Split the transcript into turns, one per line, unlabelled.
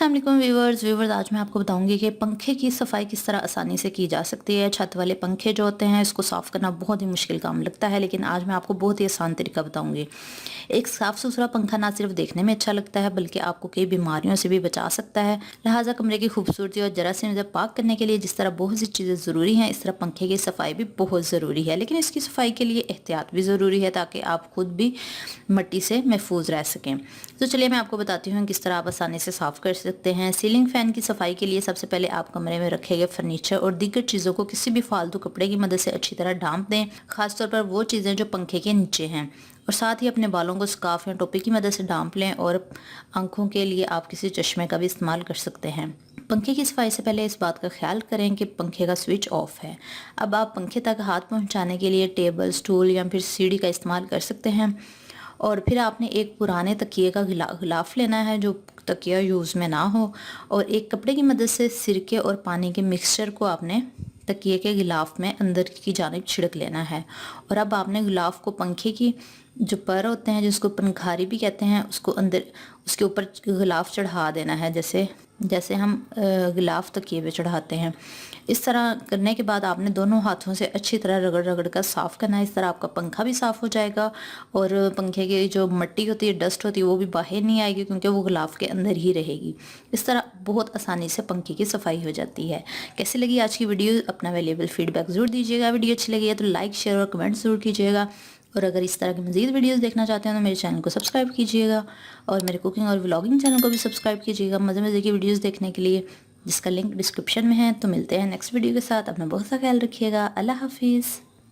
अस्सलाम वालेकुम व्यूवर्स आज मैं आपको बताऊंगी कि पंखे की सफाई किस तरह आसानी से की जा सकती है। छत वाले पंखे जो होते हैं इसको साफ़ करना बहुत ही मुश्किल काम लगता है, लेकिन आज मैं आपको बहुत ही आसान तरीका बताऊंगी। एक साफ़ सुथरा पंखा ना सिर्फ देखने में अच्छा लगता है बल्कि आपको कई बीमारियों से भी बचा सकता है। लिहाजा कमरे की खूबसूरती और जरासीम से पाक करने के लिए जिस तरह बहुत सी चीज़ें ज़रूरी हैं, इस तरह पंखे की सफाई भी बहुत ज़रूरी है, लेकिन इसकी सफाई के लिए एहतियात भी ज़रूरी है ताकि आप खुद भी मिट्टी से महफूज रह सकें। तो चलिए मैं आपको बताती हूँ किस तरह आप आसानी से साफ़ कर सकते हैं। सीलिंग फ़ैन की सफाई के लिए सबसे पहले आप कमरे में रखे गए फर्नीचर और दीगर चीज़ों को किसी भी फालतू कपड़े की मदद से अच्छी तरह ढांप दें, खासतौर पर वो चीज़ें जो पंखे के नीचे हैं। और साथ ही अपने बालों को स्कार्फ या टोपी की मदद से ढांप लें और आंखों के लिए आप किसी चश्मे का भी इस्तेमाल कर सकते हैं। पंखे की सफाई से पहले इस बात का ख्याल करें कि पंखे का स्विच ऑफ है। अब आप पंखे तक हाथ पहुंचाने के लिए टेबल, स्टूल या फिर सीढ़ी का इस्तेमाल कर सकते हैं। और फिर आपने एक पुराने तकिए का गिलाफ लेना है जो तकिया यूज़ में ना हो, और एक कपड़े की मदद से सिरके और पानी के मिक्सचर को आपने तकिए के गिलाफ में अंदर की जानिब छिड़क लेना है। और अब आपने गिलाफ को पंखे की जो पर होते हैं, जिसको पंखारी भी कहते हैं, उसको अंदर उसके ऊपर गिलाफ चढ़ा देना है, जैसे जैसे हम गिलाफ तकिए पे चढ़ाते हैं। इस तरह करने के बाद आपने दोनों हाथों से अच्छी तरह रगड़ रगड़ कर साफ़ करना है। इस तरह आपका पंखा भी साफ़ हो जाएगा और पंखे की जो मिट्टी होती है, डस्ट होती है, वो भी बाहर नहीं आएगी क्योंकि वो गिलाफ के अंदर ही रहेगी। इस तरह बहुत आसानी से पंखे की सफाई हो जाती है। कैसी लगी आज की वीडियो? अपना वैल्यूएबल फीडबैक ज़रूर दीजिएगा। वीडियो अच्छी लगी है तो लाइक, शेयर और कमेंट ज़रूर कीजिएगा। और अगर इस तरह की मज़ीद वीडियोज़ देखना चाहते हैं तो मेरे चैनल को सब्सक्राइब कीजिएगा और मेरे कुकिंग और व्लॉगिंग चैनल को भी सब्सक्राइब कीजिएगा मज़े मज़े की वीडियोज़ देखने के लिए, जिसका लिंक डिस्क्रिप्शन में है। तो मिलते हैं नेक्स्ट वीडियो के साथ। अपना बहुत सा ख्याल रखिएगा। अल्लाह हाफिज़।